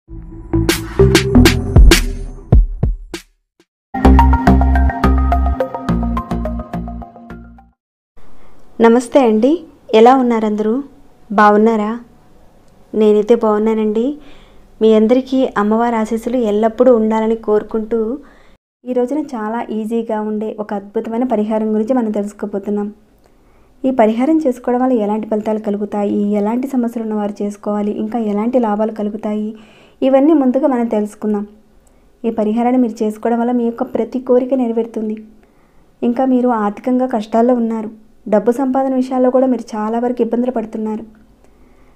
నమస్తే అండి, ఎలా ఉన్నారు అందరూ? బాగున్నారా? నేనైతే బాగున్నానండి. మీ అందరికీ అమ్మవారి ఆశీస్సులు ఎల్లప్పుడూ ఉండాలని కోరుకుంటూ ఈ రోజున చాలా ఈజీగా ఉండే ఒక అద్భుతమైన పరిహారం గురించి మనం తెలుసుకోబోతున్నాం. ఈ పరిహారం చేసుకోవడం వల్ల ఎలాంటి ఫలితాలు కలుగుతాయి, ఎలాంటి సమస్యలు ఉన్నవారు చేసుకోవాలి, ఇంకా ఎలాంటి లాభాలు కలుగుతాయి, ఇవన్నీ ముందుగా మనం తెలుసుకుందాం. ఈ పరిహారాన్ని మీరు చేసుకోవడం వల్ల మీ యొక్క ప్రతి కోరిక నెరవేరుతుంది. ఇంకా మీరు ఆర్థికంగా కష్టాల్లో ఉన్నారు, డబ్బు సంపాదన విషయాల్లో కూడా మీరు చాలా వరకు ఇబ్బందులు పడుతున్నారు.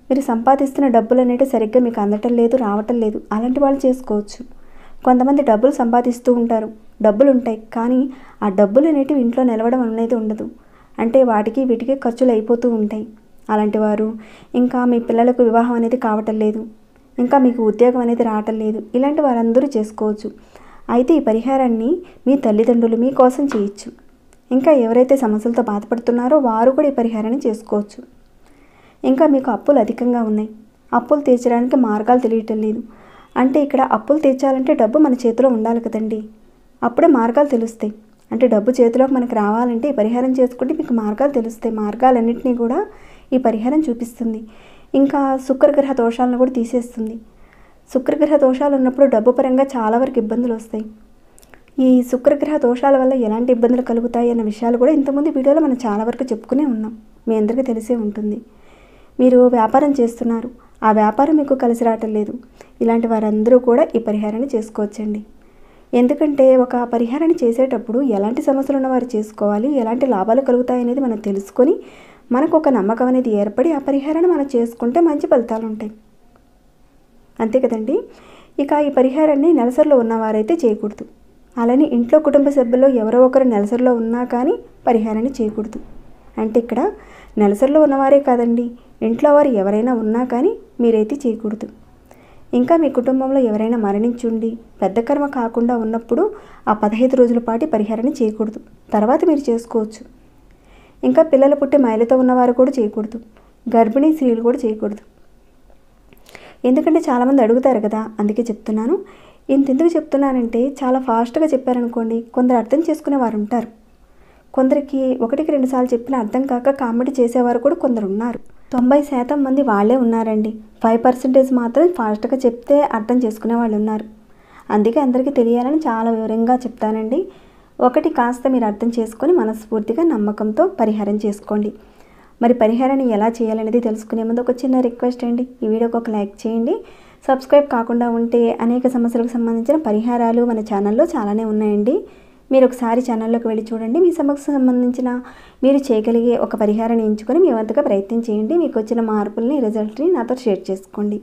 మీరు సంపాదిస్తున్న డబ్బులు అనేవి సరిగ్గా మీకు అందటం లేదు, రావటం లేదు. అలాంటి వాళ్ళు చేసుకోవచ్చు. కొంతమంది డబ్బులు సంపాదిస్తూ ఉంటారు, డబ్బులు ఉంటాయి, కానీ ఆ డబ్బులు అనేటివి ఇంట్లో నిలవడం అనేది ఉండదు. అంటే వాటికి వీటికి ఖర్చులు అయిపోతూ ఉంటాయి. అలాంటి వారు, ఇంకా మీ పిల్లలకు వివాహం అనేది కావటం లేదు, ఇంకా మీకు ఉద్యోగం అనేది రావటం లేదు, ఇలాంటి వారందరూ చేసుకోవచ్చు. అయితే ఈ పరిహారాన్ని మీ తల్లిదండ్రులు మీకోసం చేయొచ్చు. ఇంకా ఎవరైతే సమస్యలతో బాధపడుతున్నారో వారు కూడా ఈ పరిహారాన్ని చేసుకోవచ్చు. ఇంకా మీకు అప్పులు అధికంగా ఉన్నాయి, అప్పులు తీర్చడానికి మార్గాలు తెలియటం లేదు. అంటే ఇక్కడ అప్పులు తీర్చాలంటే డబ్బు మన చేతిలో ఉండాలి కదండి, అప్పుడే మార్గాలు తెలుస్తాయి. అంటే డబ్బు చేతిలోకి మనకు రావాలంటే ఈ పరిహారం చేసుకుంటే మీకు మార్గాలు తెలుస్తాయి. మార్గాలన్నింటినీ కూడా ఈ పరిహారం చూపిస్తుంది. ఇంకా శుక్రగ్రహ దోషాలను కూడా తీసేస్తుంది. శుక్రగ్రహ దోషాలు ఉన్నప్పుడు డబ్బు పరంగా చాలా వరకు ఇబ్బందులు వస్తాయి. ఈ శుక్రగ్రహ దోషాల వల్ల ఎలాంటి ఇబ్బందులు కలుగుతాయి అన్న విషయాలు కూడా ఇంతకుముందు వీడియోలో మనం చాలా వరకు చెప్పుకునే ఉన్నాం. మీ అందరికీ తెలిసే ఉంటుంది. మీరు వ్యాపారం చేస్తున్నారు, ఆ వ్యాపారం మీకు కలిసి రావటం లేదు, ఇలాంటి వారందరూ కూడా ఈ పరిహారాన్ని చేసుకోవచ్చండి. ఎందుకంటే ఒక పరిహారాన్ని చేసేటప్పుడు ఎలాంటి సమస్యలు ఉన్నవారు చేసుకోవాలి, ఎలాంటి లాభాలు కలుగుతాయి అనేది మనం తెలుసుకొని మనకు ఒక నమ్మకం అనేది ఏర్పడి ఆ పరిహారాన్ని మనం చేసుకుంటే మంచి ఫలితాలు ఉంటాయి. అంతే కదండి. ఇక ఈ పరిహారాన్ని నెలసరిలో ఉన్నవారైతే చేయకూడదు. అలానే ఇంట్లో కుటుంబ సభ్యుల్లో ఎవరో ఒకరు నెలసరిలో ఉన్నా కానీ పరిహారాన్ని చేయకూడదు. అంటే ఇక్కడ నెలసరిలో ఉన్నవారే కాదండి, ఇంట్లో వారు ఎవరైనా ఉన్నా కానీ మీరైతే చేయకూడదు. ఇంకా మీ కుటుంబంలో ఎవరైనా మరణించుండి పెద్ద కర్మ కాకుండా ఉన్నప్పుడు ఆ 15 రోజుల పాటు పరిహారాన్ని చేయకూడదు. తర్వాత మీరు చేసుకోవచ్చు. ఇంకా పిల్లలు పుట్టి మైలతో ఉన్నవారు కూడా చేయకూడదు. గర్భిణీ స్త్రీలు కూడా చేయకూడదు. ఎందుకంటే చాలామంది అడుగుతారు కదా, అందుకే చెప్తున్నాను. ఇంతెందుకు చెప్తున్నానంటే చాలా ఫాస్ట్గా చెప్పారనుకోండి, కొందరు అర్థం చేసుకునే వారు ఉంటారు. కొందరికి 1-2 సార్లు చెప్పిన అర్థం కాక కామెంట్ చేసేవారు కూడా కొందరు ఉన్నారు. 90% మంది వాళ్ళే ఉన్నారండి. 5% మాత్రం ఫాస్ట్గా చెప్తే అర్థం చేసుకునే వాళ్ళు ఉన్నారు. అందుకే అందరికీ తెలియాలని చాలా వివరంగా చెప్తానండి. ఒకటి కాస్త మీరు అర్థం చేసుకొని మనస్ఫూర్తిగా నమ్మకంతో పరిహారం చేసుకోండి. మరి పరిహారాన్ని ఎలా చేయాలనేది తెలుసుకునే ముందు ఒక చిన్న రిక్వెస్ట్ అండి, ఈ వీడియోకి ఒక లైక్ చేయండి. సబ్స్క్రైబ్ కాకుండా ఉంటే అనేక సమస్యలకు సంబంధించిన పరిహారాలు మన ఛానల్లో చాలానే ఉన్నాయండి. మీరు ఒకసారి ఛానల్లోకి వెళ్ళి చూడండి. మీ సమస్యకు సంబంధించిన మీరు చేయగలిగే ఒక పరిహారాన్ని ఎంచుకొని మీ వంతుగా ప్రయత్నం చేయండి. మీకు వచ్చిన మార్పుల్ని, రిజల్ట్ని నాతో షేర్ చేసుకోండి.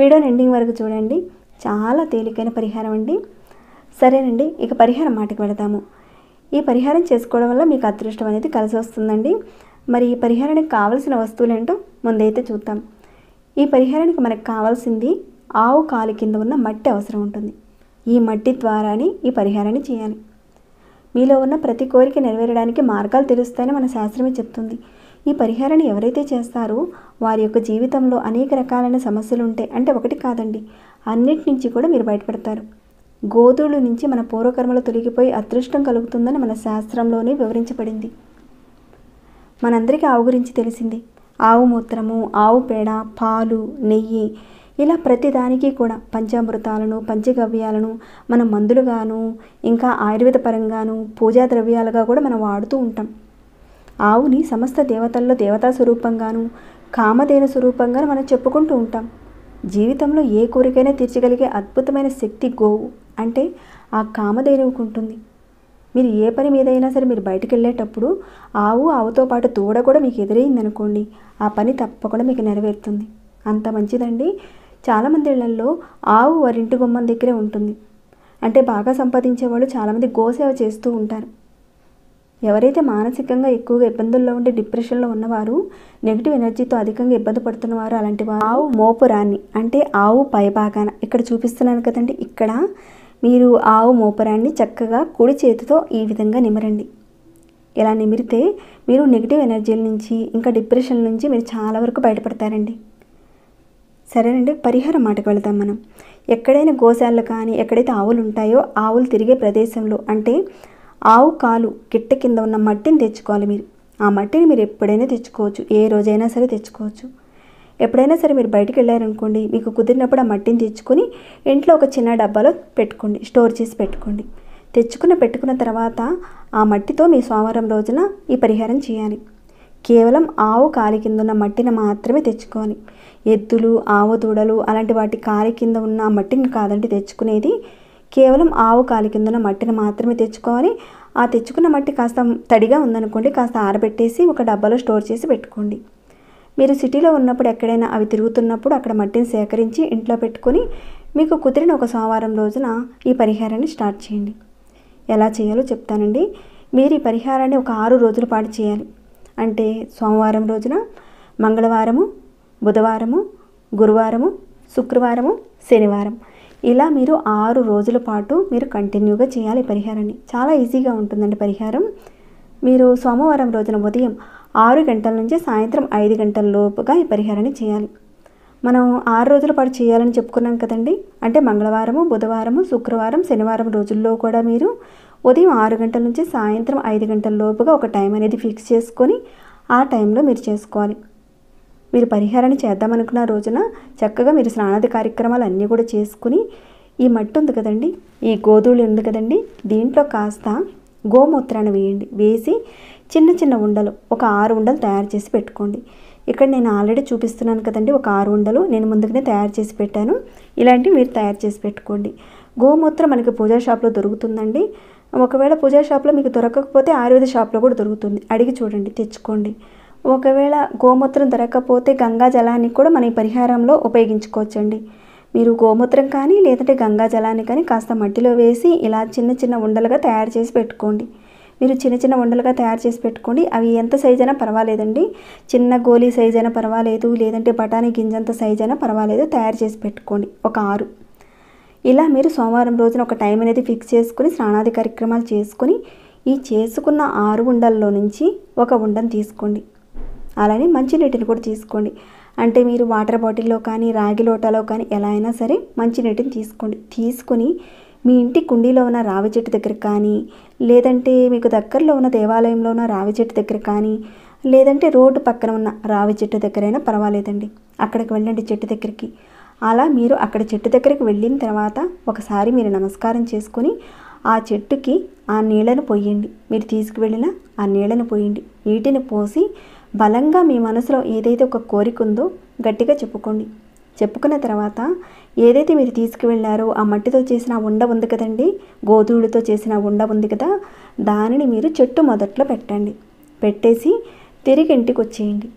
వీడియోని ఎండింగ్ వరకు చూడండి. చాలా తేలికైన పరిహారం అండి. సరేనండి, ఇక పరిహారం మాటకి వెళదాము. ఈ పరిహారం చేసుకోవడం వల్ల మీకు అదృష్టం అనేది కలిసి వస్తుందండి. మరి ఈ పరిహారానికి కావాల్సిన వస్తువులు ఏంటో ముందైతే చూద్దాం. ఈ పరిహారానికి మనకు కావాల్సింది ఆవు కాలు కింద ఉన్న మట్టి అవసరం ఉంటుంది. ఈ మట్టి ద్వారానే ఈ పరిహారాన్ని చేయాలి. మీలో ఉన్న ప్రతి కోరిక నెరవేరడానికి మార్గాలు తెలుస్తాయని మన శాస్త్రమే చెప్తుంది. ఈ పరిహారాన్ని ఎవరైతే చేస్తారో వారి యొక్క జీవితంలో అనేక రకాలైన సమస్యలు ఉంటాయి. అంటే ఒకటి కాదండి, అన్నిటి నుంచి కూడా మీరు బయటపడతారు. గోధుల నుంచి మన పూర్వకర్మలు తొలగిపోయి అదృష్టం కలుగుతుందని మన శాస్త్రంలోనే వివరించబడింది. మనందరికీ ఆవు గురించి తెలిసింది. ఆవు మూత్రము, ఆవు పేడ, పాలు, నెయ్యి, ఇలా ప్రతిదానికి కూడా పంచామృతాలను, పంచగవ్యాలను మనం మందులుగాను, ఇంకా ఆయుర్వేద పరంగాను, పూజా ద్రవ్యాలుగా కూడా మనం వాడుతూ ఉంటాం. ఆవుని సమస్త దేవతల్లో దేవతా స్వరూపంగాను, కామధేను స్వరూపంగాను మనం చెప్పుకుంటూ ఉంటాం. జీవితంలో ఏ కోరికైనా తీర్చగలిగే అద్భుతమైన శక్తి గోవు, అంటే ఆ కామధేనువుకు ఉంటుంది. మీరు ఏ పని మీదైనా సరే మీరు బయటికి వెళ్ళేటప్పుడు ఆవుతో పాటు దూడ కూడా మీకు ఎదురైందనుకోండి, ఆ పని తప్పకుండా మీకు నెరవేరుతుంది. అంత మంచిదండి. చాలామంది ఇళ్లలో ఆవు వారింటి గుమ్మం దగ్గరే ఉంటుంది. అంటే బాగా సంపాదించే వాళ్ళు చాలామంది గోసేవ చేస్తూ ఉంటారు. ఎవరైతే మానసికంగా ఎక్కువగా ఇబ్బందుల్లో ఉండి డిప్రెషన్లో ఉన్నవారు, నెగిటివ్ ఎనర్జీతో అధికంగా ఇబ్బంది పడుతున్నవారు, అలాంటి వారు ఆవు మోపురాన్ని, అంటే ఆవు పైభాగాన ఇక్కడ చూపిస్తున్నాను కదండి, ఇక్కడ మీరు ఆవు మోపురాన్ని చక్కగా కుడి చేతితో ఈ విధంగా నిమరండి. ఇలా నిమిరితే మీరు నెగిటివ్ ఎనర్జీల నుంచి, ఇంకా డిప్రెషన్ నుంచి మీరు చాలా వరకు బయటపడతారండి. సరేనండి, పరిహారం మాటకు వెళదాం మనం. ఎక్కడైనా గోశాలలు కానీ ఎక్కడైతే ఆవులు ఉంటాయో ఆవులు తిరిగే ప్రదేశంలో అంటే ఆవు కాలు గిట్ట కింద ఉన్న మట్టిని తెచ్చుకోవాలి మీరు. ఆ మట్టిని మీరు ఎప్పుడైనా తెచ్చుకోవచ్చు, ఏ రోజైనా సరే తెచ్చుకోవచ్చు. ఎప్పుడైనా సరే మీరు బయటికి వెళ్ళారనుకోండి, మీకు కుదిరినప్పుడు ఆ మట్టిని తెచ్చుకొని ఇంట్లో ఒక చిన్న డబ్బాలో పెట్టుకోండి, స్టోర్ చేసి పెట్టుకోండి. పెట్టుకున్న తర్వాత ఆ మట్టితో మీ సోమవారం రోజున ఈ పరిహారం చేయాలి. కేవలం ఆవు కాలి కింద ఉన్న మట్టిని మాత్రమే తెచ్చుకోవాలి. ఎద్దులు, ఆవు దూడలు అలాంటి వాటి కాలి కింద ఉన్న మట్టిని కాదండి తెచ్చుకునేది. కేవలం ఆవు కాలి కింద ఉన్న మట్టిని మాత్రమే తెచ్చుకోవాలి. ఆ తెచ్చుకున్న మట్టి కాస్త తడిగా ఉందనుకోండి, కాస్త ఆరబెట్టేసి ఒక డబ్బాలో స్టోర్ చేసి పెట్టుకోండి. మీరు సిటీలో ఉన్నప్పుడు ఎక్కడైనా అవి తిరుగుతున్నప్పుడు అక్కడ మట్టిని సేకరించి ఇంట్లో పెట్టుకొని మీకు కుదిరిన ఒక సోమవారం రోజున ఈ పరిహారాన్ని స్టార్ట్ చేయండి. ఎలా చేయాలో చెప్తానండి. మీరు ఈ పరిహారాన్ని ఒక 6 రోజుల పాటు చేయాలి. అంటే సోమవారం రోజున, మంగళవారము, బుధవారము, గురువారము, శుక్రవారము, శనివారం ఇలా మీరు 6 రోజుల పాటు మీరు కంటిన్యూగా చేయాలి పరిహారాన్ని. చాలా ఈజీగా ఉంటుందండి పరిహారం. మీరు సోమవారం రోజున ఉదయం 6 గంటల నుంచి సాయంత్రం 5 గంటల లోపుగా ఈ పరిహారాన్ని చేయాలి. మనం 6 రోజుల పాటు చేయాలని చెప్పుకున్నాం కదండి. అంటే మంగళవారము, బుధవారము, శుక్రవారం, శనివారం రోజుల్లో కూడా మీరు ఉదయం 6 గంటల నుంచి సాయంత్రం 5 గంటల లోపుగా ఒక టైం అనేది ఫిక్స్ చేసుకొని ఆ టైంలో మీరు చేసుకోవాలి. మీరు పరిహారాన్ని చేద్దామనుకున్న రోజున చక్కగా మీరు స్నానాది కార్యక్రమాలు అన్నీ కూడా చేసుకుని ఈ మట్టి ఉంది కదండి, ఈ గోధుమలు ఉంది కదండి, దీంట్లో కాస్త గోమూత్రాన్ని వేయండి. వేసి చిన్న చిన్న ఉండలు ఒక 6 ఉండలు తయారు చేసి పెట్టుకోండి. ఇక్కడ నేను ఆల్రెడీ చూపిస్తున్నాను కదండి, ఒక 6 ఉండలు నేను ముందుగానే తయారు చేసి పెట్టాను. ఇలాంటివి మీరు తయారు చేసి పెట్టుకోండి. గోమూత్రం మనకి పూజా షాప్లో దొరుకుతుందండి. ఒకవేళ పూజా షాప్లో మీకు దొరకకపోతే ఆయుర్వేద షాప్లో కూడా దొరుకుతుంది, అడిగి చూడండి, తెచ్చుకోండి. ఒకవేళ గోమూత్రం దొరకకపోతే గంగా జలాన్ని కూడా మన ఈ పరిహారంలో ఉపయోగించుకోవచ్చండి. మీరు గోమూత్రం కానీ లేదంటే గంగా జలాన్ని కానీ కాస్త మట్టిలో వేసి ఇలా చిన్న చిన్న ఉండలుగా తయారు చేసి పెట్టుకోండి. మీరు చిన్న చిన్న ఉండలుగా తయారు చేసి పెట్టుకోండి. అవి ఎంత సైజు అయినా పర్వాలేదండి, చిన్న గోలీ సైజు అయినా పర్వాలేదు, లేదంటే బఠానీ గింజంత సైజు అయినా పర్వాలేదు, తయారు చేసి పెట్టుకోండి ఒక 6. ఇలా మీరు సోమవారం రోజున ఒక టైం అనేది ఫిక్స్ చేసుకుని స్నానాది కార్యక్రమాలు చేసుకుని ఈ చేసుకున్న 6 ఉండల్లో నుంచి ఒక ఉండను తీసుకోండి. అలానే మంచినీటిని కూడా తీసుకోండి. అంటే మీరు వాటర్ బాటిల్లో కానీ రాగి లోటాలో కానీ ఎలా అయినా సరే మంచినీటిని తీసుకోండి. తీసుకుని మీ ఇంటి కుండీలో ఉన్న రావి చెట్టు దగ్గర కానీ లేదంటే మీకు దగ్గరలో ఉన్న దేవాలయంలో ఉన్న రావి చెట్టు దగ్గర కానీ లేదంటే రోడ్డు పక్కన ఉన్న రావి చెట్టు దగ్గరైనా పర్వాలేదండి, అక్కడికి వెళ్ళండి చెట్టు దగ్గరికి. అలా మీరు అక్కడ చెట్టు దగ్గరికి వెళ్ళిన తర్వాత ఒకసారి మీరు నమస్కారం చేసుకొని ఆ చెట్టుకి ఆ నీళ్ళను పోయండి. మీరు తీసుకువెళ్ళిన ఆ నీళ్ళను పోయండి. నీటిని పోసి బలంగా మీ మనసులో ఏదైతే ఒక కోరిక ఉందో గట్టిగా చెప్పుకోండి. చెప్పుకున్న తర్వాత ఏదైతే మీరు తీసుకువెళ్ళారో ఆ మట్టితో చేసిన ఉండ ఉంది కదండి, గోధుమలతో చేసిన ఉండ ఉంది కదా, దానిని మీరు చెట్టు మొదట్లో పెట్టండి. పెట్టేసి తిరిగి ఇంటికి వచ్చేయండి.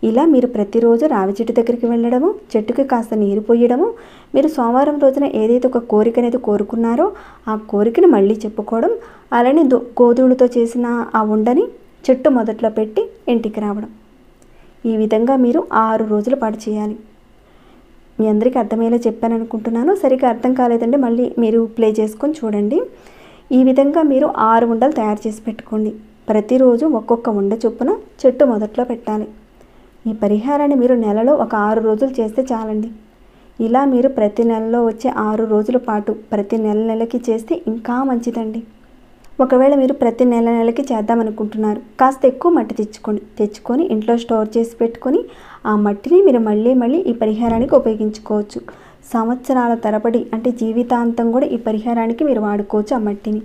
ఇలా మీరు ప్రతిరోజు రావి చెట్టు దగ్గరికి వెళ్ళడము, చెట్టుకి కాస్త నీరు పోయడము, మీరు సోమవారం రోజున ఏదైతే ఒక కోరిక అనేది కోరుకున్నారో ఆ కోరికను మళ్ళీ చెప్పుకోవడం, అలానే గోధుమలతో చేసిన ఆ ఉండని చెట్టు మొదట్లో పెట్టి ఇంటికి రావడం. ఈ విధంగా మీరు 6 రోజుల పాటు చేయాలి. మీ అందరికీ అర్థమయ్యేలా చెప్పాను అనుకుంటున్నాను. సరిగ్గా అర్థం కాలేదంటే మళ్ళీ మీరు ప్లే చేసుకొని చూడండి. ఈ విధంగా మీరు 6 ఉండలు తయారు చేసి పెట్టుకోండి. ప్రతిరోజు ఒక్కొక్క ఉండ చొప్పున చెట్టు మొదట్లో పెట్టాలి. ఈ పరిహారాన్ని మీరు నెలలో ఒక 6 రోజులు చేస్తే చాలండి. ఇలా మీరు ప్రతి నెలలో వచ్చే 6 రోజుల పాటు ప్రతి నెలకి చేస్తే ఇంకా మంచిదండి. ఒకవేళ మీరు ప్రతి నెలకి చేద్దామనుకుంటున్నారు, కాస్త ఎక్కువ మట్టి తెచ్చుకొని ఇంట్లో స్టోర్ చేసి పెట్టుకొని ఆ మట్టిని మీరు మళ్ళీ ఈ పరిహారానికి ఉపయోగించుకోవచ్చు. సంవత్సరాల తరబడి అంటే జీవితాంతం కూడా ఈ పరిహారానికి మీరు వాడుకోవచ్చు ఆ మట్టిని.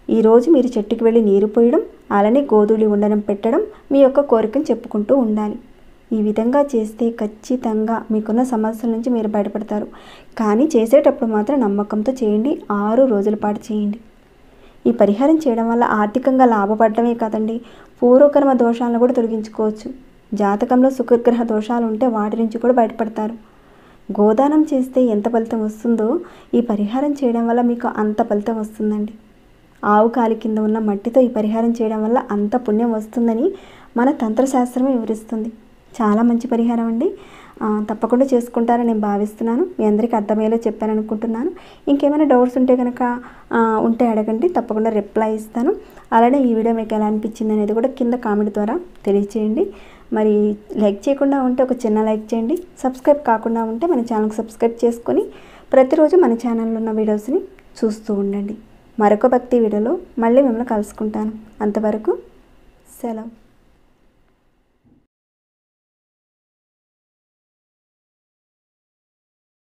ఈరోజు మీరు చెట్టుకి వెళ్ళి నీరు పోయడం, అలానే గోధుమలు ఉండడం పెట్టడం, మీ యొక్క కోరికను చెప్పుకుంటూ ఉండాలి. ఈ విధంగా చేస్తే ఖచ్చితంగా మీకున్న సమస్యల నుంచి మీరు బయటపడతారు. కానీ చేసేటప్పుడు మాత్రం నమ్మకంతో చేయండి. 6 రోజుల పాటు చేయండి. ఈ పరిహారం చేయడం వల్ల ఆర్థికంగా లాభపడటమే కాదండి, పూర్వకర్మ దోషాలను కూడా తొలగించుకోవచ్చు. జాతకంలో శుక్రగ్రహ దోషాలు ఉంటే వాటి నుంచి కూడా బయటపడతారు. గోదానం చేస్తే ఎంత ఫలితం వస్తుందో ఈ పరిహారం చేయడం వల్ల మీకు అంత ఫలితం వస్తుందండి. ఆవు కాలి కింద ఉన్న మట్టితో ఈ పరిహారం చేయడం వల్ల అంత పుణ్యం వస్తుందని మన తంత్రశాస్త్రమే వివరిస్తుంది. చాలా మంచి పరిహారం అండి. తప్పకుండా చేసుకుంటారని నేను భావిస్తున్నాను. మీ అందరికీ అర్థమయ్యేలా చెప్పాను అనుకుంటున్నాను. ఇంకేమైనా డౌట్స్ ఉంటే కనుక ఉంటే అడగండి, తప్పకుండా రిప్లై ఇస్తాను. అలానే ఈ వీడియో మీకు ఎలా అనిపించింది అనేది కూడా కింద కామెంట్ ద్వారా తెలియచేయండి. మరి లైక్ చేయకుండా ఉంటే ఒక చిన్న లైక్ చేయండి. సబ్స్క్రైబ్ కాకుండా ఉంటే మన ఛానల్కి సబ్స్క్రైబ్ చేసుకొని ప్రతిరోజు మన ఛానల్లో ఉన్న వీడియోస్ని చూస్తూ ఉండండి. మరొక భక్తి వీడియోలో మళ్ళీ మిమ్మల్ని కలుసుకుంటాను. అంతవరకు సెలవు.